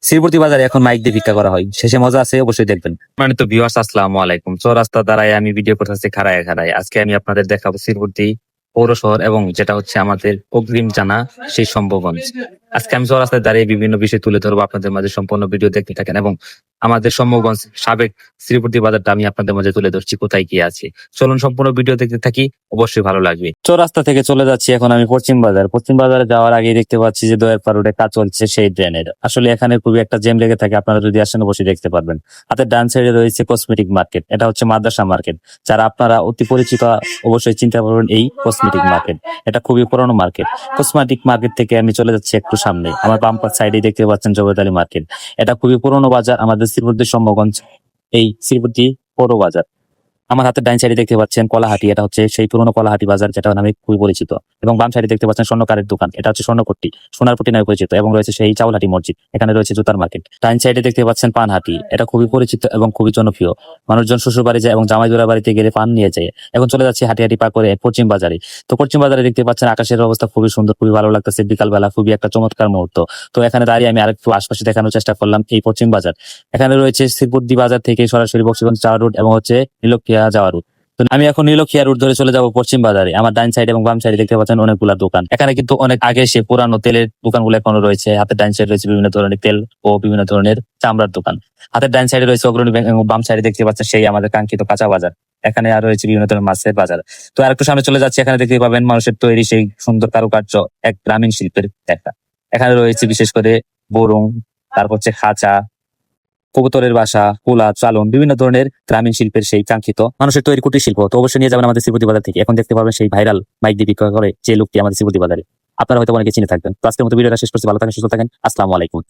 শ্রীবর্তী বাজারে এখন মাইক দিয়ে ভিক্ষা করা হয়, শেষে মজা আছে, অবশ্যই দেখবেন। মানে তো ভিউয়ার্স, আসসালামু আলাইকুম। চৌরাস্তা দ্বারাই আমি ভিডিও করতেছি খাড়ায় খাড়ায়। আজকে আমি আপনাদের দেখাবো শ্রীবর্তী পৌর শহর এবং যেটা হচ্ছে আমাদের অগ্রিম জানা সেই শম্ভুগঞ্জ। আজকে আমি চৌরাস্তায় দাঁড়িয়ে বিভিন্ন বিষয় তুলে ধরবো, আপনাদের মাঝে সম্পূর্ণ ভিডিও দেখতে থাকেন এবং আমাদের শম্ভুগঞ্জ সাবেক শ্রীবর্তী বাজারটা আমি আপনাদের মাঝে তুলে ধরছি কোথায় কি আছে। চলুন সম্পূর্ণ ভিডিও দেখতে থাকি, অবশ্যই ভালো লাগবে। চৌরাস্তা থেকে চলে যাচ্ছি এখন আমি পশ্চিম বাজার। পশ্চিম বাজারে যাওয়ার আগে দেখতে পাচ্ছি যে দয়ারপাড় রোডে কাজ চলছে সেই ড্রেনের। আসলে এখানে খুবই একটা জ্যাম লেগে থাকে, আপনারা যদি আসেন অবশ্যই দেখতে পারবেন। হাতের ডান সাইডে রয়েছে কসমেটিক মার্কেট, এটা হচ্ছে মাদ্রাসা মার্কেট। যারা আপনারা অতি পরিচিত অবশ্যই চিন্তা করবেন এই কসমেটিক মার্কেট। এটা খুবই পুরনো মার্কেট। কসমেটিক মার্কেট থেকে আমি চলে যাচ্ছি একটু সামনে, আমার বাম সাইডে দেখতে পাচ্ছেন জগতালী মার্কেট। এটা খুবই পুরনো বাজার আমাদের শ্রীবর্তী শম্ভুগঞ্জ, এই শ্রীবর্তী পৌর বাজার। আমার হাতের ডাইন সাইডে দেখতে পাচ্ছেন কলাহাটি, এটা হচ্ছে সেই পুরনো কলাহাটি বাজার যেটা নামে খুবই পরিচিত। এবং বাম সাইডে দেখতে পাচ্ছেন স্বর্ণকারের দোকান, এটা হচ্ছে স্বর্ণপট্টি, সোনারপট্টি নামে পরিচিত। এবং রয়েছে সেই চাউলহাটি মসজিদ, এখানে রয়েছে জুতার মার্কেট। ডাইন সাইডে দেখতে পাচ্ছেন পানহাটি, এটা খুবই পরিচিত এবং খুবই জনপ্রিয়। মানুষজন শ্বশুর বাড়ি যায় এবং জামাই জোড়া বাড়িতে গেলে পান নিয়ে যায়। এখন চলে যাচ্ছে হাঁটি হাঁটি পা করে পশ্চিম বাজারে। তো পশ্চিম বাজারে দেখতে পাচ্ছেন আকাশের অবস্থা খুবই সুন্দর, খুবই ভালো লাগতেছে, বিকালবেলা খুবই একটা চমৎকার মুহূর্ত। তো এখানে দাঁড়িয়ে আমি আরেকটু আশপাশে দেখানোর চেষ্টা করলাম এই পশ্চিম বাজার। এখানে রয়েছে শ্রীবর্তী বাজার থেকে সরাসরি বক্সিগঞ্জ যাওয়ার রুট এবং হচ্ছে নীলক্ষিয়া যাওয়ার রুট। তো আমি এখন নীলক্ষিয়া রুট ধরে চলে যাবো পশ্চিম বাজারে। আমার ডাইন সাইড এবং বাম সাইডে দেখতে পাচ্ছেন অনেকগুলা দোকান। এখানে কিন্তু অনেক আগে সে পুরানো তেলের দোকানগুলো এখনো রয়েছে। হাতের ডাইন সাইডে রয়েছে বিভিন্ন ধরনের তেল ও বিভিন্ন ধরনের চামড়ার দোকান। হাতের ডাইন সাইডে রয়েছে অগ্রণী ব্যাংক এবং বাম সাইডে দেখতে পাচ্ছেন সেই আমাদের কাঙ্ক্ষিত কাঁচা বাজার। এখানে আর রয়েছে বিভিন্ন ধরনের মাছের বাজার। তো আর একটু সামনে চলে যাচ্ছে, এখানে দেখতে পাবেন মানুষের তৈরি সেই সুন্দর কারুকার্য, এক গ্রামীণ শিল্পের একটা। এখানে রয়েছে বিশেষ করে বোরং, তারপর হচ্ছে খাঁচা, কবুতরের বাসা, কুলা, চালন, বিভিন্ন ধরনের গ্রামীণ শিল্পের সেই কাঙ্ক্ষিত মানুষের তৈরি কুটির শিল্প। তো অবশ্যই নিয়ে যাবেন আমাদের শ্রীবর্তী বাজার থেকে। এখন দেখতে পাবেন সেই ভাইরাল মাইক দিয়ে বিক্রয় করে যে লোকটি আমাদের শ্রীবর্তী বাজারে। আপনারা হয়তো অনেকে চিনে থাকবেন। তো আজকের মতো ভিডিওটা শেষ করছি, ভালো থাকেন, সুস্থ থাকেন, আসসালামু আলাইকুম।